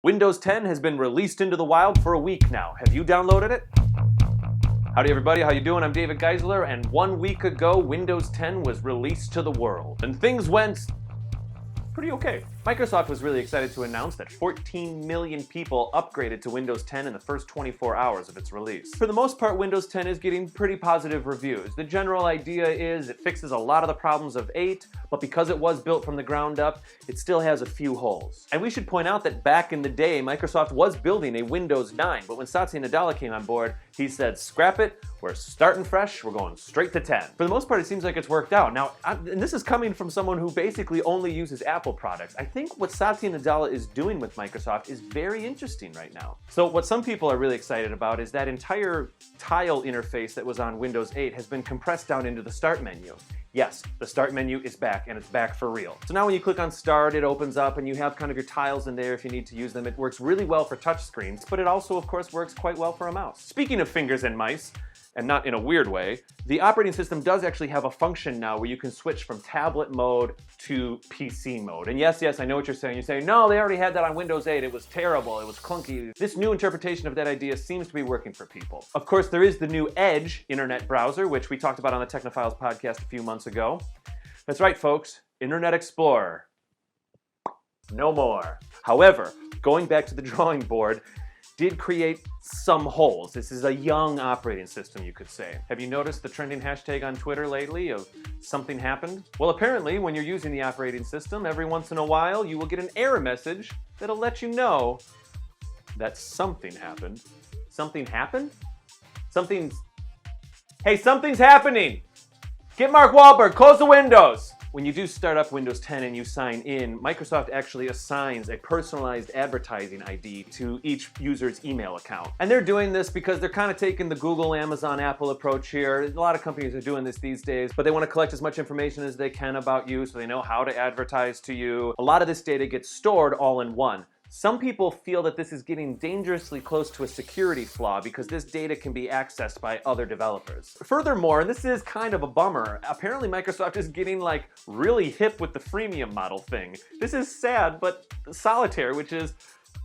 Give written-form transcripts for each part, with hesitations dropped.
Windows 10 has been released into the wild for a week now. Have you downloaded it? Howdy everybody, how you doing? I'm David Geisler, and 1 week ago, Windows 10 was released to the world. And things went pretty okay. Microsoft was really excited to announce that 14 million people upgraded to Windows 10 in the first 24 hours of its release. For the most part, Windows 10 is getting pretty positive reviews. The general idea is it fixes a lot of the problems of 8, but because it was built from the ground up, it still has a few holes. And we should point out that back in the day, Microsoft was building a Windows 9, but when Satya Nadella came on board, he said, scrap it, we're starting fresh, we're going straight to 10. For the most part, it seems like it's worked out. Now, and this is coming from someone who basically only uses Apple products. I think what Satya Nadella is doing with Microsoft is very interesting right now. So what some people are really excited about is that entire tile interface that was on Windows 8 has been compressed down into the Start menu. Yes, the Start menu is back, and it's back for real. So now when you click on Start, it opens up, and you have kind of your tiles in there if you need to use them. It works really well for touchscreens, but it also, of course, works quite well for a mouse. Speaking of fingers and mice, and not in a weird way, the operating system does actually have a function now where you can switch from tablet mode to PC mode. And yes, I know what you're saying. You're saying, no, they already had that on Windows 8. It was terrible. It was clunky. This new interpretation of that idea seems to be working for people. Of course, there is the new Edge internet browser, which we talked about on the Technophiles podcast a few months ago. That's right, folks. Internet Explorer. No more. However, going back to the drawing board, did create some holes. This is a young operating system, you could say. Have you noticed the trending hashtag on Twitter lately of something happened? Well, apparently, when you're using the operating system, every once in a while, you will get an error message that'll let you know that something happened. Something happened? Hey, something's happening! Get Mark Wahlberg, close the windows! When you do start up Windows 10 and you sign in, Microsoft actually assigns a personalized advertising ID to each user's email account. And they're doing this because they're kind of taking the Google, Amazon, Apple approach here. A lot of companies are doing this these days, but they want to collect as much information as they can about you so they know how to advertise to you. A lot of this data gets stored all in one. Some people feel that this is getting dangerously close to a security flaw because this data can be accessed by other developers. Furthermore, and this is kind of a bummer, apparently Microsoft is getting like really hip with the freemium model thing. This is sad, but Solitaire, which is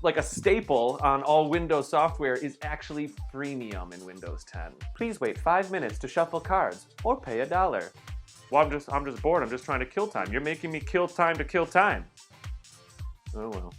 like a staple on all Windows software, is actually freemium in Windows 10. Please wait 5 minutes to shuffle cards or pay $1. Well, I'm just bored. I'm just trying to kill time. You're making me kill time to kill time. Oh well.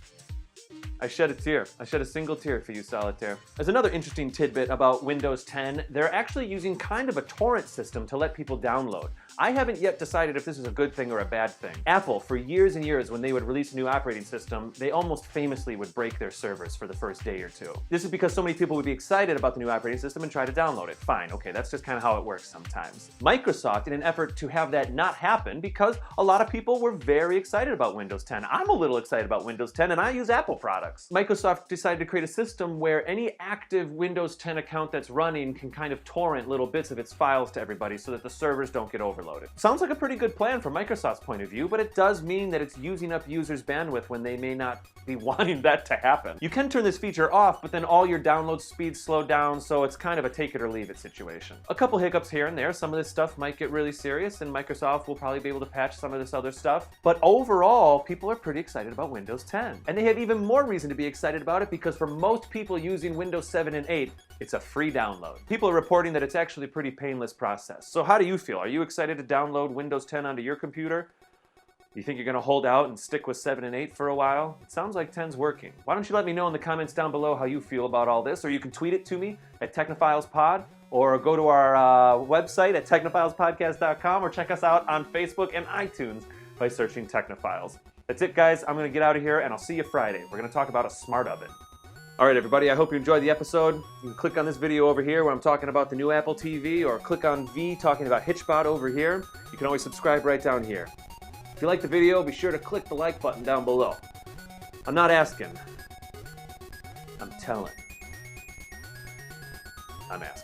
I shed a tear. I shed a single tear for you, Solitaire. There's another interesting tidbit about Windows 10. They're actually using kind of a torrent system to let people download. I haven't yet decided if this is a good thing or a bad thing. Apple, for years and years, when they would release a new operating system, they almost famously would break their servers for the first day or two. This is because so many people would be excited about the new operating system and try to download it. Fine, okay, that's just kind of how it works sometimes. Microsoft, in an effort to have that not happen, because a lot of people were very excited about Windows 10. I'm a little excited about Windows 10, and I use Apple products. Microsoft decided to create a system where any active Windows 10 account that's running can kind of torrent little bits of its files to everybody so that the servers don't get overloaded. Sounds like a pretty good plan from Microsoft's point of view, but it does mean that it's using up users' bandwidth when they may not be wanting that to happen. You can turn this feature off, but then all your download speeds slow down, so it's kind of a take it or leave it situation. A couple hiccups here and there. Some of this stuff might get really serious, and Microsoft will probably be able to patch some of this other stuff. But overall, people are pretty excited about Windows 10. And they have even more reason to be excited about it because for most people using Windows 7 and 8, it's a free download. People are reporting that it's actually a pretty painless process. So how do you feel? Are you excited to download Windows 10 onto your computer? You think you're gonna hold out and stick with 7 and 8 for a while? It sounds like 10's working. Why don't you let me know in the comments down below how you feel about all this, or you can tweet it to me at TechnopilesPod, or go to our website at technophilespodcast.com, or check us out on Facebook and iTunes by searching Technophiles. That's it, guys. I'm gonna get out of here, and I'll see you Friday. We're gonna talk about a smart oven. All right, everybody, I hope you enjoyed the episode. You can click on this video over here where I'm talking about the new Apple TV, or click on V talking about HitchBot over here. You can always subscribe right down here. If you like the video, be sure to click the like button down below. I'm not asking. I'm telling. I'm asking.